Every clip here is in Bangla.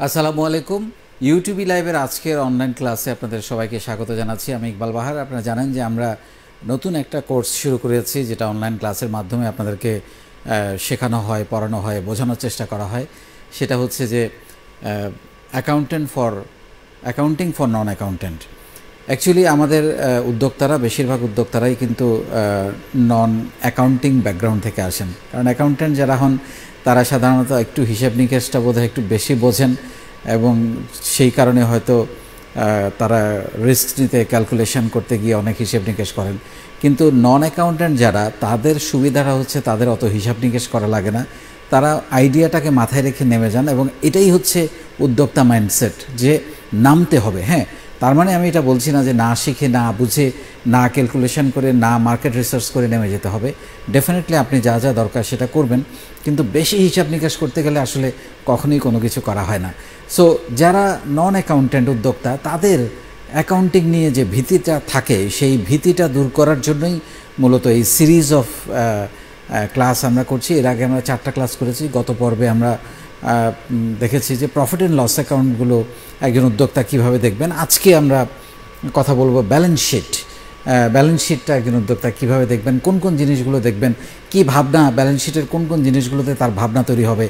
আসসালামু আলাইকুম। ইউটিউব লাইভের আজকের অনলাইন ক্লাসে আপনাদের সবাইকে স্বাগত জানাচ্ছি। আমি ইকবাল বাহার। আপনারা জানেন যে আমরা নতুন একটা কোর্স শুরু করেছি, যেটা অনলাইন ক্লাসের মাধ্যমে আপনাদেরকে শেখানো হয়, পড়ানো হয়, বোঝানোর চেষ্টা করা হয়। সেটা হচ্ছে যে accounting for non accountant. Actually আমাদের উদ্যোক্তারা, বেশিরভাগ উদ্যোক্তারাই কিন্তু নন অ্যাকাউন্টিং ব্যাকগ্রাউন্ড থেকে আসেন। কারণ অ্যাকাউন্টেন্ট যারা হন তারা সাধারণত একটু হিসাব নিকেশটা বোধহয় একটু বেশি বোঝেন, এবং সেই কারণে হয়তো তারা রিস্ক নিতে, ক্যালকুলেশন করতে গিয়ে অনেক হিসাব নিকেশ করেন। কিন্তু নন অ্যাকাউন্টেন্ট যারা, তাদের সুবিধাটা হচ্ছে তাদের অত হিসাব নিকেশ করা লাগে না। তারা আইডিয়াটাকে মাথায় রেখে নেমে যান, এবং এটাই হচ্ছে উদ্যোক্তা মাইন্ডসেট, যে নামতে হবে। হ্যাঁ, তার মানে আমি এটা বলছি না যে না শিখে, না বুঝে, না ক্যালকুলেশন করে, না মার্কেট রিসার্চ করে নেমে যেতে হবে। ডেফিনেটলি আপনি যা যা দরকার সেটা করবেন, কিন্তু বেশি হিসাব নিকাশ করতে গেলে আসলে কখনোই কোনো কিছু করা হয় না। সো যারা নন অ্যাকাউন্টেন্ট উদ্যোক্তা, তাদের অ্যাকাউন্টিং নিয়ে যে ভীতিটা থাকে, সেই ভীতিটা দূর করার জন্যই মূলত এই সিরিজ অফ ক্লাস আমরা করছি। এর আগে আমরা 4টা ক্লাস করেছি। গত পর্বে আমরা দেখেছি যে প্রফিট অ্যান্ড লস অ্যাকাউন্টগুলো একজন উদ্যোক্তা কীভাবে দেখবেন। আজকে আমরা কথা বলবো ব্যালেন্স শিট। ব্যালেন্স শিটটা একজন উদ্যোক্তা কীভাবে দেখবেন, কোন কোন জিনিসগুলো দেখবেন, কী ভাবনা, ব্যালেন্স শিটের কোন কোন জিনিসগুলোতে তার ভাবনা তৈরি হবে,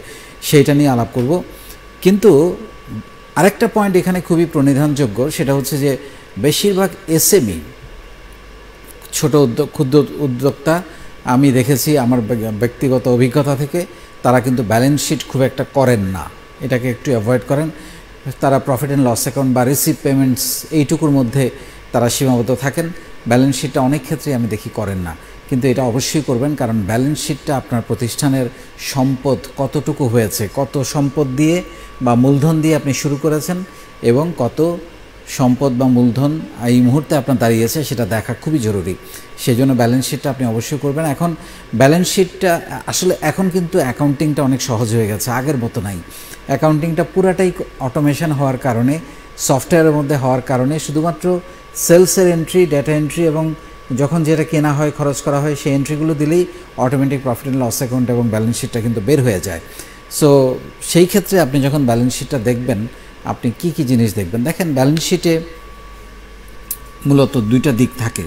সেইটা নিয়ে আলাপ করব। কিন্তু আরেকটা পয়েন্ট এখানে খুবই প্রণিধানযোগ্য, সেটা হচ্ছে যে বেশিরভাগ এসএমই, ছোট ক্ষুদ্র উদ্যোক্তা, আমি দেখেছি আমার ব্যক্তিগত অভিজ্ঞতা থেকে, তারা কিন্তু ব্যালেন্স শিট খুব একটা করেন না। এটাকে একটু অ্যাভয়েড করেন। তারা প্রফিট অ্যান্ড লস অ্যাকাউন্ট বা রিসিভ পেমেন্টস এইটুকুর মধ্যে তারা সীমাবদ্ধ থাকেন। ব্যালেন্স শিটটা অনেক ক্ষেত্রে আমি দেখি করেন না, কিন্তু এটা অবশ্যই করবেন। কারণ ব্যালেন্স শিটটা আপনার প্রতিষ্ঠানের সম্পদ কতটুকু হয়েছে, কত সম্পদ দিয়ে বা মূলধন দিয়ে আপনি শুরু করেছেন, এবং কত সম্পদ বা মূলধন এই মুহূর্তে আপনার দাঁড়িয়েছে, সেটা দেখা খুবই জরুরি। সেই জন্য ব্যালেন্স শিটটা আপনি অবশ্যই করবেন। এখন ব্যালেন্স শিটটা আসলে, এখন কিন্তু অ্যাকাউন্টিংটা অনেক সহজ হয়ে গেছে, আগের মতো নাই। অ্যাকাউন্টিংটা পুরাটাই অটোমেশন হওয়ার কারণে, সফটওয়্যারের মধ্যে হওয়ার কারণে, শুধুমাত্র সেলসের এন্ট্রি, ডেটা এন্ট্রি, এবং যখন যেটা কেনা হয়, খরচ করা হয়, সেই এন্ট্রিগুলো দিলেই automatic profit and loss account এবং ব্যালেন্স শিটটা কিন্তু বের হয়ে যায়। সো সেই ক্ষেত্রে আপনি যখন ব্যালেন্স শিটটা দেখবেন, আপনি কি কি জিনিস দেখবেন? দেখেন, ব্যালেন্স শিটে মূলত 2টা দিক থাকে।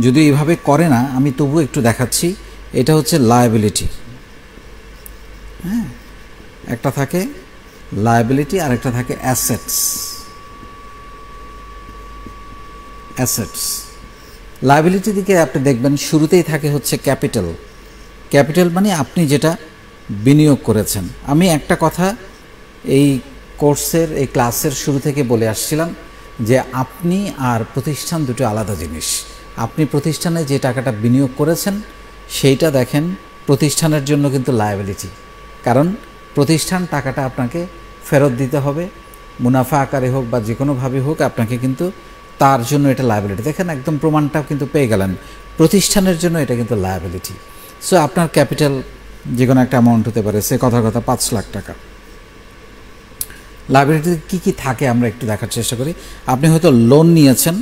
যদি এইভাবে করে না, আমি তবু একটু দেখাচ্ছি। এটা হচ্ছে লায়াবিলিটি। হ্যাঁ, একটা থাকে লায়াবিলিটি, আর একটা থাকে অ্যাসেটস। লায়াবিলিটি দিকে আপনি দেখবেন শুরুতেই থাকে হচ্ছে ক্যাপিটাল। ক্যাপিটাল মানে আপনি যেটা বিনিয়োগ করেছেন। আমি একটা কথা এই কোর্সের, এই ক্লাসের শুরু থেকে বলে আসছিলাম যে আপনি আর প্রতিষ্ঠান দুটো আলাদা জিনিস। আপনি প্রতিষ্ঠানে যে টাকাটা বিনিয়োগ করেছেন, সেইটা দেখেন প্রতিষ্ঠানের জন্য কিন্তু লায়াবিলিটি। কারণ প্রতিষ্ঠান টাকাটা আপনাকে ফেরত দিতে হবে, মুনাফা আকারে হোক বা যে কোনোভাবে হোক, আপনাকে কিন্তু তার জন্য এটা লায়াবিলিটি। দেখেন, একদম প্রমাণটাও কিন্তু পেয়ে গেলেন, প্রতিষ্ঠানের জন্য এটা কিন্তু লায়াবিলিটি। সো আপনার ক্যাপিটাল যে কোনো একটা অ্যামাউন্ট হতে পারে, সে কথা 5 লাখ টাকা। লায়াবিলিটিতে কী কী থাকে আমরা একটু দেখার চেষ্টা করি। আপনি হয়তো লোন নিয়েছেন,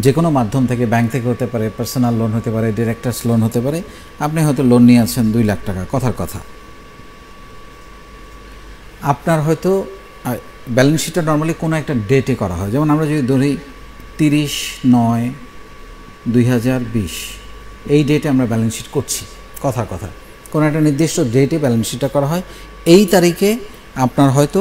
যে কোনো মাধ্যম থেকে, ব্যাংক থেকে হতে পারে, পার্সোনাল লোন হতে পারে, ডিরেক্টরস লোন হতে পারে। আপনি হয়তো লোন নিয়েছেন 2 লাখ টাকা, কথার কথা। আপনার হয়তো ব্যালেন্স শিটটা নর্মালি কোনো একটা ডেটে করা হয়। যেমন আমরা যদি ধরি 30/9/2020, এই ডেটে আমরা ব্যালেন্স শিট করছি, কথার কথা। কোনো একটা নির্দিষ্ট ডেটে ব্যালেন্স শিটটা করা হয়। এই তারিখে আপনার হয়তো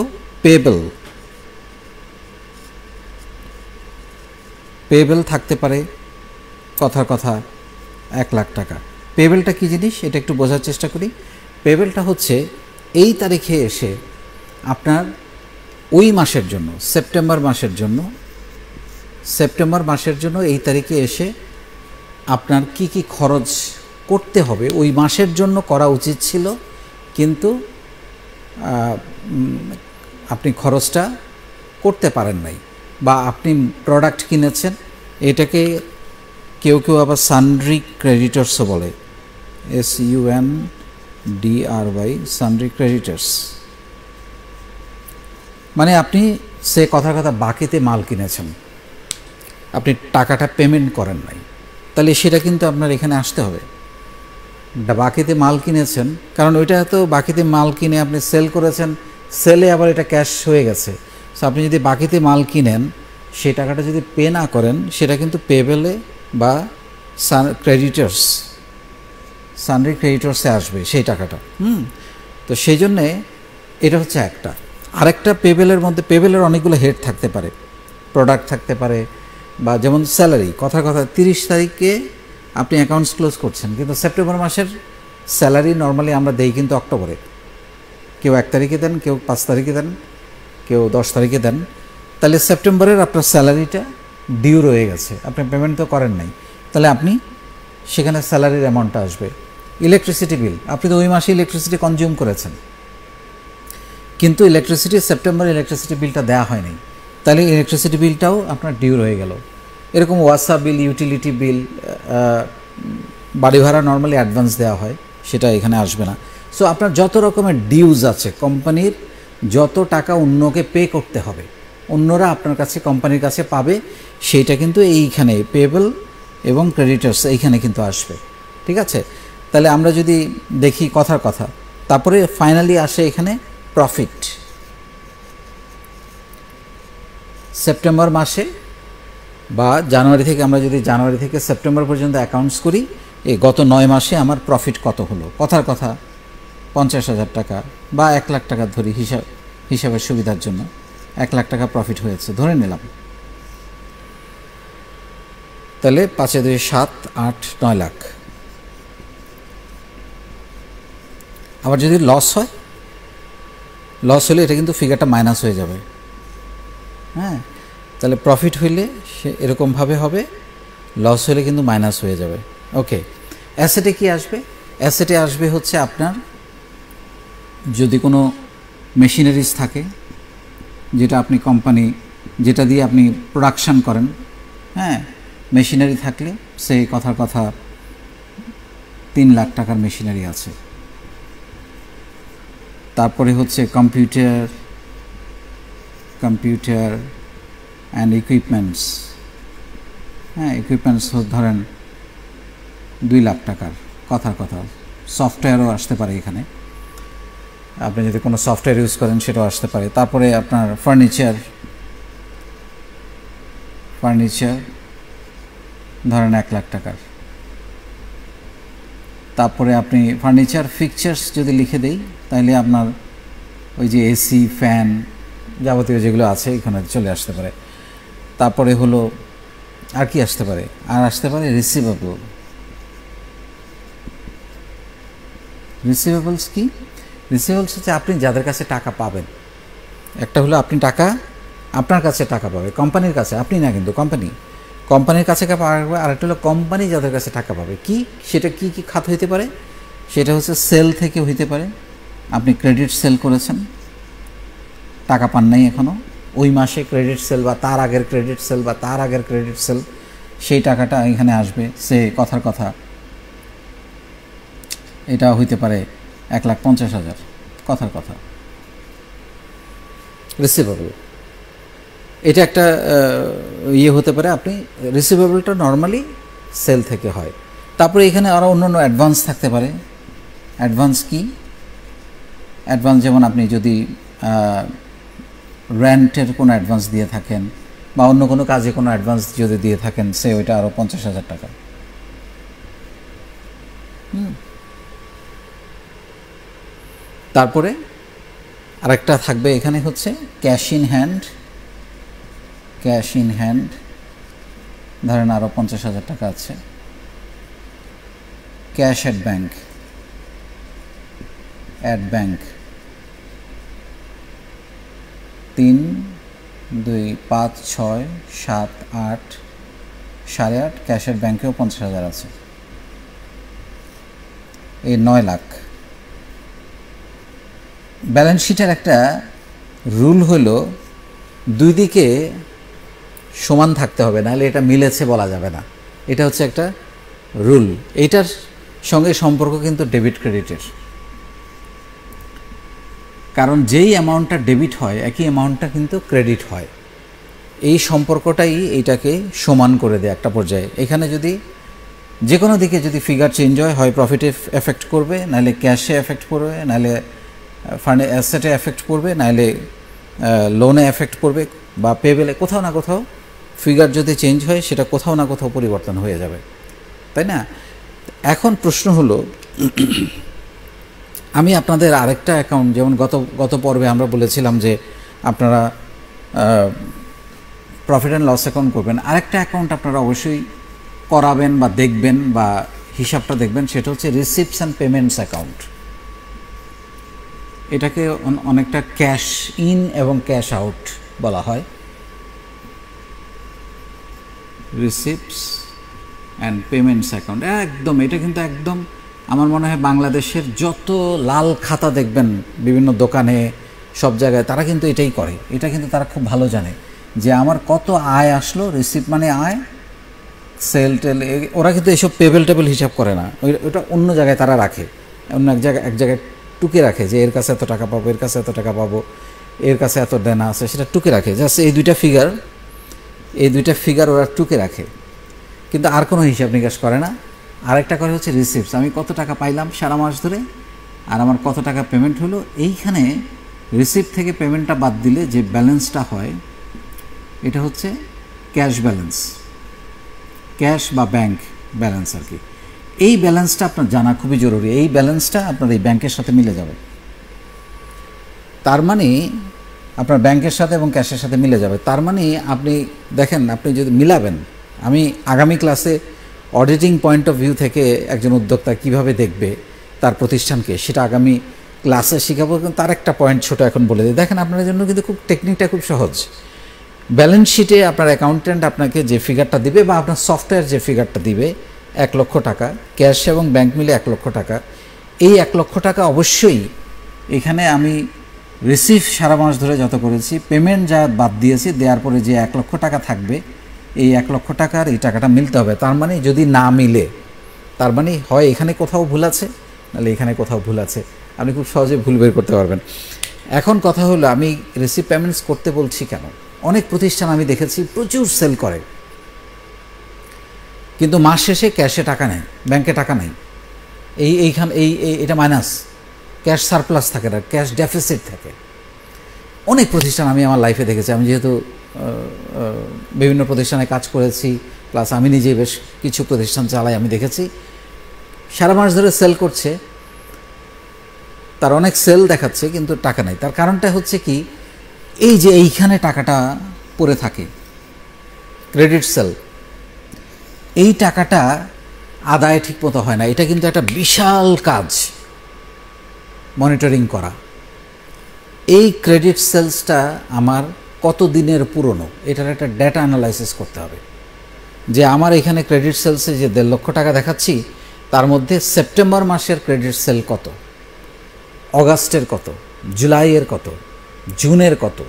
পেয়েবল থাকতে পারে, কথার কথা 1 লাখ টাকা। পেয়েবলটা কী জিনিস, এটা একটু বোঝার চেষ্টা করি। পেয়েবলটা হচ্ছে এই তারিখে এসে আপনার ওই মাসের জন্য, সেপ্টেম্বর মাসের জন্য এই তারিখে এসে আপনার কি কি খরচ করতে হবে, ওই মাসের জন্য করা উচিত ছিল, কিন্তু আপনি খরচটা করতে পারেন নাই, বা আপনি প্রোডাক্ট কিনেছেন। এটাকে কেউ কেউ আবার সানড্রি ক্রেডিটর্সও বলে, SUNDRY, সানড্রি ক্রেডিটর্স। মানে আপনি সে কথার কথা বাকিতে মাল কিনেছেন, আপনি টাকাটা পেমেন্ট করেন নাই, তাহলে সেটা কিন্তু আপনার এখানে আসতে হবে। বাকিতে মাল কিনেছেন, কারণ ওইটা তো বাকিতে মাল কিনে আপনি সেল করেছেন, সেলে আবার এটা ক্যাশ হয়ে গেছে। সো আপনি যদি বাকিতে মাল কিনেন, সেই টাকাটা যদি পে না করেন, সেটা কিন্তু পেবেলে বা ক্রেডিটার্স, সানরি ক্রেডিটার্সে আসবে সেই টাকাটা। তো সেই জন্যে এটা হচ্ছে একটা। আরেকটা পেবেলের মধ্যে, পেবেলের অনেকগুলো হেড থাকতে পারে, প্রোডাক্ট থাকতে পারে, বা যেমন স্যালারি, কথা 30 তারিখে আপনি অ্যাকাউন্টস ক্লোজ করছেন, কিন্তু সেপ্টেম্বর মাসের স্যালারি নর্মালি আমরা দেই কিন্তু অক্টোবরে। কেউ 1 তারিখে দেন, কেউ 5 তারিখে দেন, কেউ 10 তারিখে দেন। তাহলে সেপ্টেম্বরের আপনার স্যালারিটা ডিউ রয়ে গেছে, আপনি পেমেন্ট তো করেন নাই, তাহলে আপনি সেখানে স্যালারির অ্যামাউন্টটা আসবে। ইলেকট্রিসিটি বিল, আপনি তো ওই মাসে ইলেকট্রিসিটি কনজিউম করেছেন, কিন্তু সেপ্টেম্বরে ইলেকট্রিসিটি বিলটা দেওয়া হয়নি, তাহলে ইলেকট্রিসিটি বিলটাও আপনার ডিউ রয়ে গেল। এরকম ওয়াসা বিল, ইউটিলিটি বিল, বাড়ি ভাড়া নর্মালি অ্যাডভান্স দেওয়া হয়, সেটা এখানে আসবে না। সো আপনার যত রকমের ডিউজ আছে, কোম্পানির যত টাকা অন্যকে পে করতে হবে, অন্যরা আপনার কাছে, কোম্পানির কাছে পাবে, সেইটা কিন্তু এইখানে পেয়েবল এবং ক্রেডিটার্স এইখানে কিন্তু আসবে। ঠিক আছে? তাহলে আমরা যদি দেখি কথার কথা, তারপরে ফাইনালি আসে এখানে প্রফিট। সেপ্টেম্বর মাসে বা জানুয়ারি থেকে, আমরা যদি জানুয়ারি থেকে সেপ্টেম্বর পর্যন্ত অ্যাকাউন্টস করি, এই গত 9 মাসে আমার প্রফিট কত হলো, কথার কথা 50,000 টাকা বা 1 লাখ টাকা ধরি, হিসাবের সুবিধার জন্য 1 লাখ টাকা প্রফিট হয়েছে ধরে নিলাম। তাহলে 5 2 7 8 9 লাখ। আবার যদি লস হয়, লস হলে এটা কিন্তু ফিগারটা মাইনাস হয়ে যাবে। হ্যাঁ, তাহলে প্রফিট হইলে সে এরকমভাবে হবে, লস হলে কিন্তু মাইনাস হয়ে যাবে। ওকে, অ্যাসেটে কি আসবে? অ্যাসেটে আসবে হচ্ছে আপনার যদি কোনো মেশিনারিজ থাকে, যেটা আপনি কোম্পানি, যেটা দিয়ে আপনি প্রোডাকশান করেন, হ্যাঁ, মেশিনারি থাকলে, সেই কথার কথা 3 লাখ টাকার মেশিনারি আছে। তারপরে হচ্ছে কম্পিউটার অ্যান্ড ইকুইপমেন্টস, হ্যাঁ, ইকুইপমেন্টস ধরেন 2 লাখ টাকার, কথার কথা। সফটওয়্যারও আসতে পারে এখানে, আপনি যদি কোনো সফটওয়্যার ইউজ করেন সেটাও আসতে পারে। তারপরে আপনার ফার্নিচার ধরেন 1 লাখ টাকার। তারপরে আপনি ফার্নিচার ফিকচার্স যদি লিখে দেই, তাহলে আপনার ওই যে এসি, ফ্যান, যাবতীয় যেগুলো আছে এখানে চলে আসতে পারে। তারপরে হলো আর কি আসতে পারে? আর আসতে পারে রিসিভেবলস কি? রিসিভেবলস হচ্ছে আপনি যাদের কাছে টাকা পাবেন। একটা হলো আপনি টাকা, আপনার কাছে টাকা পাবে, কোম্পানির কাছে, আপনি না কিন্তু কোম্পানির কাছে টাকা পাবে। আর একটা হলো কোম্পানি যাদের কাছে টাকা পাবে। কি সেটা কি কি খাত হইতে পারে? সেটা হচ্ছে সেল থেকে হইতে পারে। আপনি ক্রেডিট সেল করেছেন, টাকা পান নাই এখনও, ওই মাসে ক্রেডিট সেল বা তার আগের ক্রেডিট সেল বা তার আগের ক্রেডিট সেল, সেই টাকাটা এখানে আসবে। সে কথার কথা এটা হইতে পারে 1,50,000, কথার কথা রিসিভেবল। এটা একটা ইয়ে হতে পারে। আপনি রিসিভেবলটা নর্মালি সেল থেকে হয়। তারপরে এখানে আরও অন্য অ্যাডভান্স থাকতে পারে। অ্যাডভান্স কি? অ্যাডভান্স যেমন আপনি যদি রেন্টের কোনো অ্যাডভান্স দিয়ে থাকেন বা অন্য কোনো কাজে কোনো অ্যাডভান্স যদি দিয়ে থাকেন, সে ওইটা আরও 50,000 টাকা। তারপরে আরেকটা থাকবে এখানে হচ্ছে ক্যাশ ইন হ্যান্ড, ধরেন আরও 50,000 টাকা আছে। Cash at bank 3, 2, 5, 6, 7, 8, 8.5, cash at ব্যাংকেও 50,000 আছে। এই 9 লাখ। ব্যালেন্স শিটের একটা রুল হলো দুই দিকে সমান থাকতে হবে, নাহলে এটা মিলেছে বলা যাবে না। এটা হচ্ছে একটা রুল। এইটার সঙ্গে সম্পর্ক কিন্তু ডেবিট ক্রেডিটের, কারণ যেই অ্যামাউন্টটা ডেবিট হয় একই অ্যামাউন্টটা কিন্তু ক্রেডিট হয়। এই সম্পর্কটাই এইটাকে সমান করে দেয় একটা পর্যায়ে। এখানে যদি যে কোনো দিকে যদি ফিগার চেঞ্জ হয় প্রফিটে এফেক্ট করবে, নাহলে ক্যাশে এফেক্ট করবে, নাহলে অ্যাসেটে এফেক্ট পড়বে, নাইলে লোনে এফেক্ট পড়বে, বা পেবেলে কোথাও না কোথাও ফিগার যদি চেঞ্জ হয় সেটা কোথাও না কোথাও পরিবর্তন হয়ে যাবে, তাই না? এখন প্রশ্ন হলো, আমি আপনাদের আরেকটা অ্যাকাউন্ট, যেমন গত পর্বে আমরা বলেছিলাম যে আপনারা প্রফিট অ্যান্ড লস অ্যাকাউন্ট করবেন, আরেকটা অ্যাকাউন্ট আপনারা অবশ্যই করাবেন বা দেখবেন বা হিসাবটা দেখবেন, সেটা হচ্ছে রিসিপ্টস অ্যান্ড পেমেন্টস অ্যাকাউন্ট। এটাকে অনেকটা ক্যাশ ইন এবং ক্যাশ আউট বলা হয়। রিসিপ্টস অ্যান্ড পেমেন্টস অ্যাকাউন্ট একদম, এটা কিন্তু একদম আমার মনে হয় বাংলাদেশের যত লাল খাতা দেখবেন বিভিন্ন দোকানে সব জায়গায়, তারা কিন্তু এটাই করে। এটা কিন্তু তারা খুব ভালো জানে যে আমার কত আয় আসলো, রিসিপ্ট মানে আয়, সেল টেল, ওরা কিন্তু এইসব টেবিল হিসাব করে না, ওটা অন্য জায়গায় তারা রাখে, অন্য এক জায়গায় টুকে রাখে যে এর কাছে এত টাকা পাবো, এর কাছে এত টাকা পাবো, এর কাছে এত দেনা আছে, সেটা টুকে রাখে। জাস্ট এই দুইটা ফিগার ওরা টুকে রাখে, কিন্তু আর কোনো হিসাব নিকাশ করে না। আরেকটা করে হচ্ছে রিসিপ্টস, আমি কত টাকা পাইলাম সারা মাস ধরে আর আমার কত টাকা পেমেন্ট হলো। এইখানে রিসিপ্ট থেকে পেমেন্টটা বাদ দিলে যে ব্যালেন্সটা হয় এটা হচ্ছে ক্যাশ ব্যালেন্স, ক্যাশ বা ব্যাংক ব্যালেন্স আর কি। এই ব্যালেন্সটা আপনার জানা খুবই জরুরি। এই ব্যালেন্সটা আপনার এই ব্যাংকের সাথে মিলে যাবে, তার মানে আপনার ব্যাংকের সাথে এবং ক্যাশের সাথে মিলে যাবে। তার মানে আপনি দেখেন, আপনি যদি মিলাবেন, আমি আগামী ক্লাসে অডিটিং পয়েন্ট অফ ভিউ থেকে একজন উদ্যোক্তা কিভাবে দেখবে তার প্রতিষ্ঠানকে, সেটা আগামী ক্লাসে শেখাবো। কিন্তু তার একটা পয়েন্ট ছোট এখন বলে দিই, দেখেন আপনার জন্য কিন্তু খুব টেকনিকটা খুব সহজ। ব্যালেন্স শিটে আপনার অ্যাকাউন্ট্যান্ট আপনাকে যে ফিগারটা দিবে বা আপনার সফটওয়্যার যে ফিগারটা দিবে 1 লক্ষ টাকা, ক্যাশ এবং ব্যাংক মিলে 1 লক্ষ টাকা। এই 1 লক্ষ টাকা অবশ্যই এখানে আমি রিসিভ সারা মাস ধরে যত করেছি, পেমেন্ট যা বাদ দিয়েছি, দেওয়ার পরে যে 1 লক্ষ টাকা থাকবে, এই 1 লক্ষ টাকার এই টাকাটা মিলতে হবে। তার মানে যদি না মিলে, তার মানে হয় এখানে কোথাও ভুল আছে, নাহলে এখানে কোথাও ভুল আছে। আপনি খুব সহজে ভুল বের করতে পারবেন। এখন কথা হলো, আমি রিসিভ পেমেন্টস করতে বলছি কেন? অনেক প্রতিষ্ঠান আমি দেখেছি প্রচুর সেল করে, কিন্তু মাস শেষে ক্যাশে টাকা নেয়, ব্যাংকে টাকা নেই, এটা মাইনাস, ক্যাশ সারপ্লাস থাকে না, ক্যাশ ডেফিসিট থাকে। অনেক প্রতিষ্ঠান আমি আমার লাইফে দেখেছি। আমি যেহেতু বিভিন্ন প্রতিষ্ঠানে কাজ করেছি, প্লাস আমি নিজে বেশ কিছু প্রতিষ্ঠান চালাই, আমি দেখেছি সারা মাস ধরে সেল করছে, তার অনেক সেল দেখাচ্ছে কিন্তু টাকা নেই। তার কারণটা হচ্ছে কি, এই যে এইখানে টাকাটা পড়ে থাকে, ক্রেডিট সেল, এই টাকাটা আদায় ঠিকমতো হয় না। এটা কিন্তু একটা বিশাল কাজ মনিটরিং করা। এই ক্রেডিট সেলসটা আমার কত দিনের পুরনো, এটার একটা ডেটা অ্যানালাইসিস করতে হবে, যে আমার এখানে ক্রেডিট সেলসে যে 1.5 লক্ষ টাকা দেখাচ্ছি, তার মধ্যে সেপ্টেম্বর মাসের ক্রেডিট সেল কত, অগাস্টের কত, জুলাইয়ের কত, জুনের কত,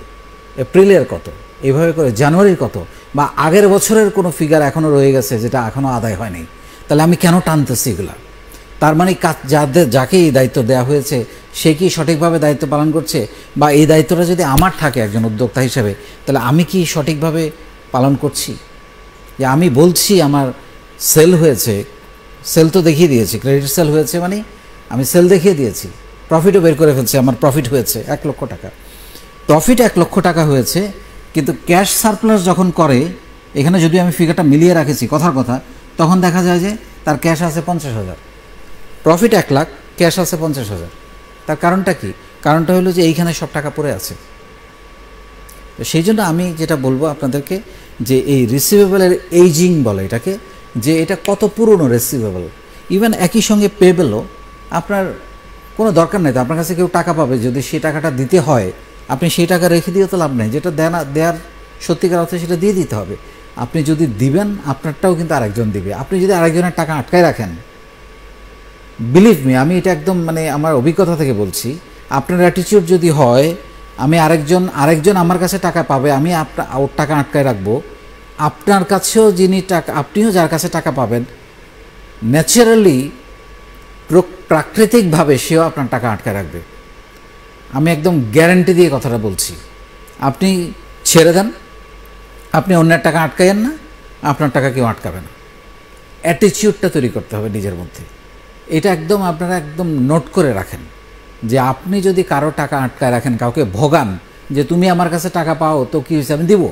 এপ্রিলের কত, এইভাবে করে জানুয়ারির কত, বা আগের বছরের কোনো ফিগার এখনও রয়ে গেছে যেটা এখনও আদায় হয়নি। তাহলে আমি কেন টানতেছি এগুলা? তার মানে যাকে এই দায়িত্ব দেওয়া হয়েছে সে কি সঠিকভাবে দায়িত্ব পালন করছে? বা এই দায়িত্বটা যদি আমার থাকে একজন উদ্যোক্তা হিসেবে, তাহলে আমি কি সঠিকভাবে পালন করছি? যে আমি বলছি আমার সেল হয়েছে, সেল তো দেখিয়ে দিয়েছি, ক্রেডিট সেল হয়েছে মানে আমি সেল দেখিয়ে দিয়েছি, প্রফিটও বের করে ফেলছে, আমার প্রফিট হয়েছে 1 লক্ষ টাকা, প্রফিট 1 লক্ষ টাকা হয়েছে। কিন্তু ক্যাশ সারপ্লাস যখন করে, এখানে যদি আমি ফিগারটা মিলিয়ে রাখেছি কথার কথা, তখন দেখা যায় যে তার ক্যাশ আছে 50,000, প্রফিট 1 লাখ, ক্যাশ আছে 50,000। তার কারণটা কি? কারণটা হলো যে এইখানে সব টাকা পড়ে আছে। তো সেই জন্য আমি যেটা বলবো আপনাদেরকে, যে এই রিসিভেবলের এইজিং বলে এটাকে, যে এটা কত পুরনো রিসিভেবল। ইভেন একই সঙ্গে পেবেলও আপনার কোনো দরকার নেই, তো আপনার কাছে কেউ টাকা পাবে, যদি সেই টাকাটা দিতে হয় আপনি সেই টাকা রেখে দিয়েও তো লাভ নেই, যেটা দেওয়ার সত্যিকার অর্থে সেটা দিয়ে দিতে হবে। আপনি যদি দিবেন, আপনারটাও কিন্তু আরেকজন দিবে। আপনি যদি আরেকজনের টাকা আটকায় রাখেন, বিলিভ মি, আমি এটা একদম মানে আমার অভিজ্ঞতা থেকে বলছি, আপনার অ্যাটিটিউড যদি হয় আমি আরেকজন আমার কাছে টাকা পাবে, আমি ওর টাকা আটকায় রাখবো, আপনার কাছেও আপনিও যার কাছে টাকা পাবেন, ন্যাচারালি প্রাকৃতিকভাবে সেও আপনার টাকা আটকায় রাখবে। আমি একদম গ্যারান্টি দিয়ে কথাটা বলছি। আপনি ছেড়ে দেন, আপনি অন্যের টাকা আটকাইয়েন না, আপনার টাকা কেউ আটকাবে না। অ্যাটিটিউডটা তৈরি করতে হবে নিজের মধ্যে। এটা একদম আপনারা একদম নোট করে রাখেন, যে আপনি যদি কারো টাকা আটকায় রাখেন, কাউকে ভোগান যে তুমি আমার কাছে টাকা পাও তো কী হয়েছে আমি দিব,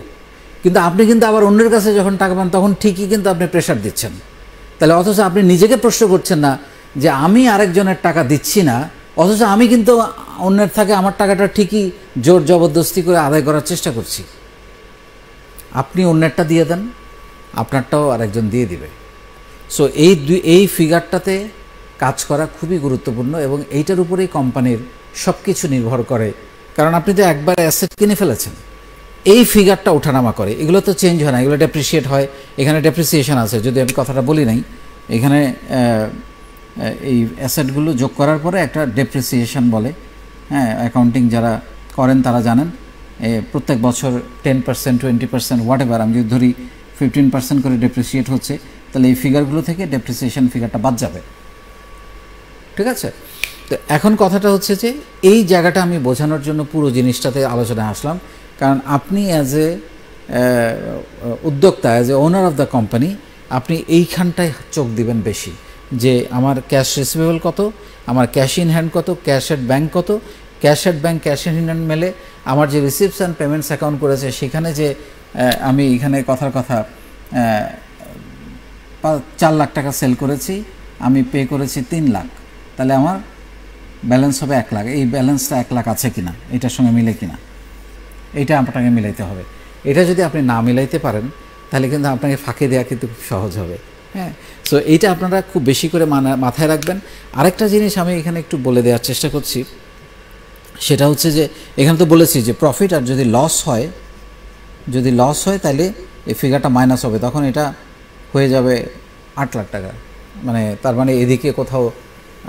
কিন্তু আপনি কিন্তু আবার অন্যের কাছে যখন টাকা পান তখন ঠিকই কিন্তু আপনি প্রেশার দিচ্ছেন। তাহলে অথচ আপনি নিজেকে প্রশ্ন করছেন না যে আমি আরেকজনের টাকা দিচ্ছি না, অথচ আমি কিন্তু অন্যের থেকে আমার টাকাটা ঠিকই জোর জবরদস্তি করে আদায় করার চেষ্টা করছি। আপনি অন্যেরটা দিয়ে দেন, আপনারটাও আরেকজন দিয়ে দিবে। সো এই ফিগারটাতে কাজ করা খুবই গুরুত্বপূর্ণ এবং এইটার উপরেই কোম্পানির সব কিছু নির্ভর করে। কারণ আপনি তো একবার অ্যাসেট কিনে ফেলেছেন, এই ফিগারটা ওঠানামা করে, এগুলো তো চেঞ্জ হয় না, এগুলো ডেপ্রিসিয়েট হয়। এখানে ডেপ্রিসিয়েশন আছে, যদি আমি কথাটা বলি নাই, এখানে এই অ্যাসেটগুলো যোগ করার পরে একটা ডেপ্রিসিয়েশন বলে। হ্যাঁ, অ্যাকাউন্টিং যারা করেন তারা জানেন, প্রত্যেক বছর 10%, 20%, হোয়াট এভার, আমি যদি ধরি 15% করে ডেপ্রিসিয়েট হচ্ছে, তাহলে এই ফিগারগুলো থেকে ডেপ্রিসিয়েশন ফিগারটা বাদ যাবে। ঠিক আছে? তো এখন কথাটা হচ্ছে যে এই জায়গাটা আমি বোঝানোর জন্য পুরো জিনিসটাতে আলোচনায় আসলাম। কারণ আপনি অ্যাজ এ উদ্যোক্তা, as a owner of the company, আপনি এইখানটায় চোখ দিবেন বেশি, যে আমার ক্যাশ রিসিভেবল কত, আমার ক্যাশ ইন হ্যান্ড কত, ক্যাশ এট ব্যাঙ্ক কত, cash at bank cash in hand মেলে আমার যে রিসিপ্টস অ্যান্ড পেমেন্টস অ্যাকাউন্ট করেছে সেখানে যে আমি এখানে কথার কথা 4 লাখ টাকা সেল করেছি, আমি পে করেছি 3 লাখ, তাহলে আমার ব্যালেন্স হবে 1 লাখ। এই ব্যালেন্সটা 1 লাখ আছে কিনা, এটার সঙ্গে মিলে কিনা, এইটা আপনাকে মিলাইতে হবে। এটা যদি আপনি না মিলাইতে পারেন তাহলে কিন্তু আপনাকে ফাঁকি দেওয়া কিন্তু খুব সহজ হবে। হ্যাঁ, সো এইটা আপনারা খুব বেশি করে মাথায় রাখবেন। আরেকটা জিনিস আমি এখানে একটু বলে দেওয়ার চেষ্টা করছি, সেটা হচ্ছে যে এখানে তো বলেছি যে প্রফিট আর যদি লস হয়, তাহলে এই ফিগারটা মাইনাস হবে, তখন এটা হয়ে যাবে 8 লাখ টাকা। মানে তার মানে এদিকে কোথাও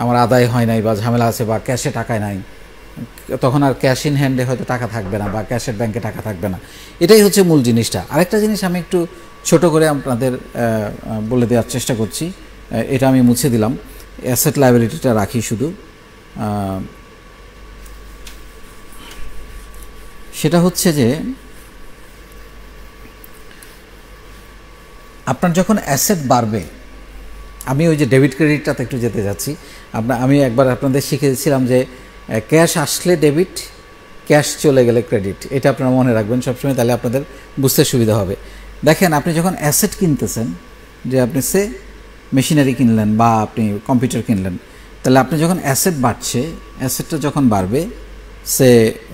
আমার আদায় হয় নাই বা ঝামেলা আছে বা ক্যাশে টাকায় নাই, তখন আর ক্যাশ ইন হ্যান্ডে হয়তো টাকা থাকবে না বা ক্যাশের ব্যাংকে টাকা থাকবে না। এটাই হচ্ছে মূল জিনিসটা। আরেকটা জিনিস আমি একটু ছোট করে আপনাদের বলে দেওয়ার চেষ্টা করছি, এটা আমি মুছে দিলাম, অ্যাসেট লায়াবিলিটিটা রাখি শুধু। সেটা হচ্ছে যে আপনার যখন অ্যাসেট বাড়বে, আমি ওই যে ডেবিট ক্রেডিটটাতে একটু যেতে যাচ্ছি। আমি একবার আপনাদের শিখেছিলাম যে ক্যাশ আসলে ডেবিট, ক্যাশ চলে গেলে ক্রেডিট, এটা আপনারা মনে রাখবেন সবসময়, তাহলে আপনাদের বুঝতে সুবিধা হবে। দেখেন, আপনি যখন অ্যাসেট কিনতেছেন, যে আপনি মেশিনারি কিনলেন বা আপনি কম্পিউটার কিনলেন, তাহলে আপনি যখন অ্যাসেট বাড়ছে, অ্যাসেটটা যখন বাড়বে,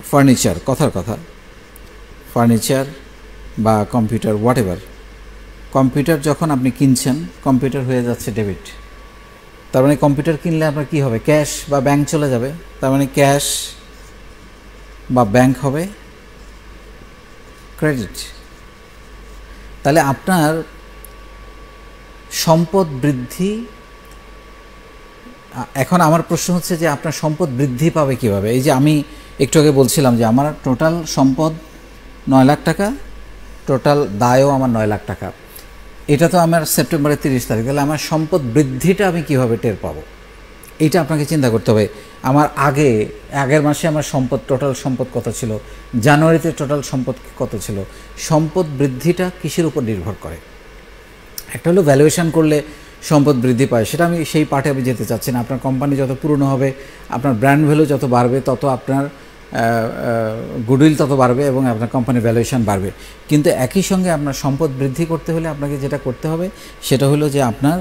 ফার্নিচার, কথার কথা ফার্নিচার বা কম্পিউটার, হোয়াট এভার, কম্পিউটার যখন আপনি কিনছেন, কম্পিউটার হয়ে যাচ্ছে ডেবিট। তার মানে কম্পিউটার কিনলে আপনার কী হবে, ক্যাশ বা ব্যাংক চলে যাবে, তার মানে ক্যাশ বা ব্যাংক হবে ক্রেডিট। তাহলে আপনার সম্পদ বৃদ্ধি, এখন আমার প্রশ্ন হচ্ছে যে আপনার সম্পদ বৃদ্ধি পাবে কিভাবে? এই যে আমি একটু আগে বলছিলাম যে আমার টোটাল সম্পদ 9 লাখ টাকা, টোটাল দায়ও আমার 9 লাখ টাকা, এটা তো আমার সেপ্টেম্বরের 30 তারিখ, তাহলে আমার সম্পদ বৃদ্ধিটা আমি কিভাবে টের পাবো? এইটা আপনাকে চিন্তা করতে হবে। আমার আগের মাসে আমার টোটাল সম্পদ কত ছিল, জানুয়ারিতে টোটাল সম্পদ কত ছিল। সম্পদ বৃদ্ধিটা কিসের উপর নির্ভর করে? একটা হলো ভ্যালুয়েশন করলে সম্পদ বৃদ্ধি পায়, সেটা আমি সেই পার্টে আমি যেতে চাচ্ছি না। আপনার কোম্পানি যত পুরনো হবে, আপনার ব্র্যান্ড ভ্যালু যত বাড়বে, তত আপনার গুডউইল তত বাড়বে এবং আপনার কোম্পানির ভ্যালুয়েশন বাড়বে। কিন্তু একই সঙ্গে আপনার সম্পদ বৃদ্ধি করতে হলে আপনাকে যেটা করতে হবে সেটা হলো যে আপনার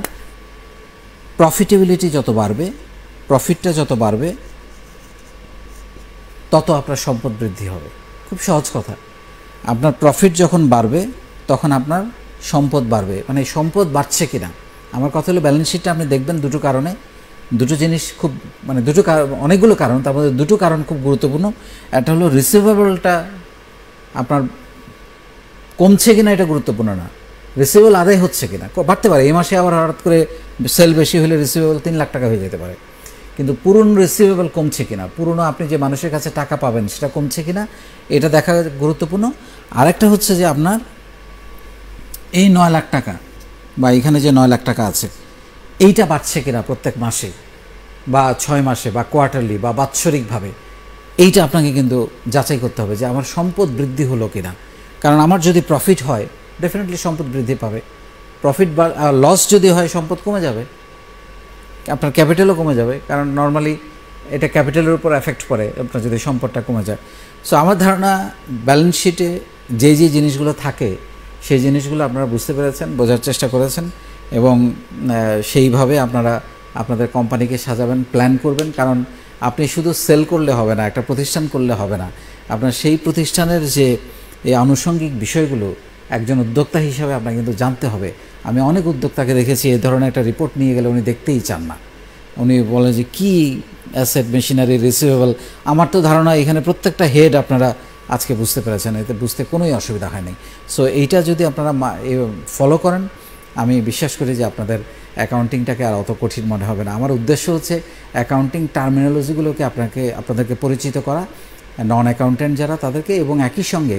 প্রফিটেবিলিটি যত বাড়বে, প্রফিটটা যত বাড়বে, তত আপনার সম্পদ বৃদ্ধি হবে। খুব সহজ কথা। আপনার প্রফিট যখন বাড়বে তখন আপনার সম্পদ বাড়বে। মানে সম্পদ বাড়ছে কিনা, আমার কথা হলো ব্যালেন্স শিটটা আপনি দেখবেন দুটো কারণে, দুটো জিনিস খুব, মানে অনেকগুলো কারণ, তার মধ্যে দুটো কারণ খুব গুরুত্বপূর্ণ। একটা হলো রিসিভেবলটা আপনার কমছে কিনা, এটা গুরুত্বপূর্ণ না, রিসিভেবল আদায় হচ্ছে কিনা। বাড়তে পারে, এই মাসে আবার হঠাৎ করে সেল বেশি হলে রিসিভেবল 3 লাখ টাকা হয়ে যেতে পারে, কিন্তু পুরনো রিসিভেবল কমছে কিনা, পুরনো আপনি যে মানুষের কাছে টাকা পাবেন সেটা কমছে কিনা, এটা দেখা গুরুত্বপূর্ণ। আরেকটা হচ্ছে যে আপনার এই 9 লাখ টাকা বা এখানে যে 9 লাখ টাকা আছে, এইটা বাড়ছে কিনা প্রত্যেক মাসে বা 6 মাসে বা কোয়ার্টারলি বা বাৎসরিকভাবে, এইটা আপনাকে কিন্তু যাচাই করতে হবে যে আমার সম্পদ বৃদ্ধি হলো কিনা। কারণ আমার যদি প্রফিট হয়, ডেফিনেটলি সম্পদ বৃদ্ধি পাবে। প্রফিট বা লস যদি হয়, সম্পদ কমে যাবে, আপনার ক্যাপিটালও কমে যাবে। কারণ নর্মালি এটা ক্যাপিটালের উপর এফেক্ট পড়ে আপনার যদি সম্পদটা কমে যায়। সো আমার ধারণা ব্যালেন্স শিটে যে জিনিসগুলো থাকে সেই জিনিসগুলো আপনারা বুঝতে পেরেছেন, বোঝার চেষ্টা করেছেন এবং সেইভাবে আপনারা আপনাদের কোম্পানিকে সাজাবেন, প্ল্যান করবেন। কারণ আপনি শুধু সেল করলে হবে না, একটা প্রতিষ্ঠান করলে হবে না, আপনার সেই প্রতিষ্ঠানের যে এই আনুষঙ্গিক বিষয়গুলো একজন উদ্যোক্তা হিসাবে আপনাকে কিন্তু জানতে হবে। আমি অনেক উদ্যোক্তাকে দেখেছি এই ধরনের একটা রিপোর্ট নিয়ে গেলে উনি দেখতেই চান না, উনি বলেন যে কী অ্যাসেট, মেশিনারি, রিসিভেবল। আমার তো ধারণা এখানে প্রত্যেকটা হেড আপনারা আজকে বুঝতে পেরেছেন, এতে বুঝতে কোনোই অসুবিধা হয়নি। সো এইটা যদি আপনারা ফলো করেন, আমি বিশ্বাস করি যে আপনাদের অ্যাকাউন্টিংটাকে আর অত কঠিন মনে হবে না। আমার উদ্দেশ্য হচ্ছে অ্যাকাউন্টিং টার্মিনোলজিগুলোকে আপনাদেরকে পরিচিত করা, নন অ্যাকাউন্টেন্ট যারা তাদেরকে, এবং একই সঙ্গে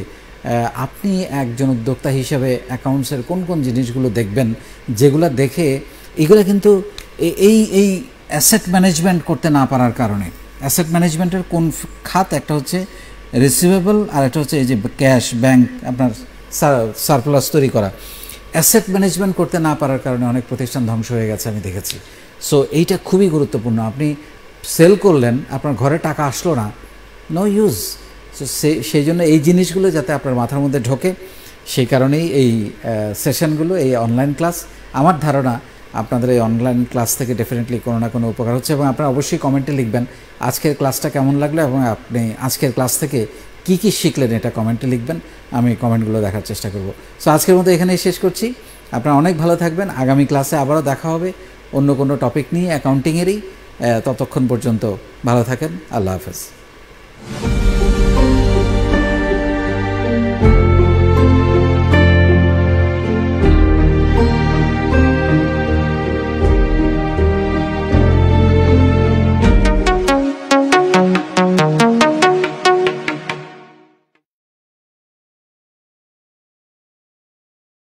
আপনি একজন উদ্যোক্তা হিসেবে অ্যাকাউন্টসের কোন কোন জিনিসগুলো দেখবেন, যেগুলো দেখে এগুলো কিন্তু এই অ্যাসেট ম্যানেজমেন্ট করতে না পারার কারণে, অ্যাসেট ম্যানেজমেন্টের কোন খাত, একটা হচ্ছে রিসিভেবল আর একটা হচ্ছে এই যে ক্যাশ, ব্যাংক, আপনার সারপ্লাস তৈরি করা। অ্যাসেট ম্যানেজমেন্ট করতে না পারার কারণে অনেক প্রতিষ্ঠান ধ্বংস হয়ে গেছে আমি দেখেছি। সো এইটা খুবই গুরুত্বপূর্ণ। আপনি সেল করলেন, আপনার ঘরে টাকা আসলো না, নো ইউজ। সো সেই জন্য এই জিনিসগুলো যাতে আপনার মাথার মধ্যে ঢোকে, সেই কারণেই এই সেশনগুলো, এই অনলাইন ক্লাস। আমার ধারণা আপনাদের এই অনলাইন ক্লাস থেকে ডেফিনেটলি কোনো না কোনো উপকার হচ্ছে, এবং আপনারা অবশ্যই কমেন্টে লিখবেন আজকের ক্লাসটা কেমন লাগলো এবং আপনি আজকের ক্লাস থেকে কী কী শিখলেন, এটা কমেন্টে লিখবেন, আমি কমেন্টগুলো দেখার চেষ্টা করব। সো আজকের মতো এখানেই শেষ করছি। আপনারা অনেক ভালো থাকবেন। আগামী ক্লাসে আবারও দেখা হবে অন্য কোনো টপিক নিয়ে অ্যাকাউন্টিংয়েরই। ততক্ষণ পর্যন্ত ভালো থাকেন। আল্লাহ হাফেজ।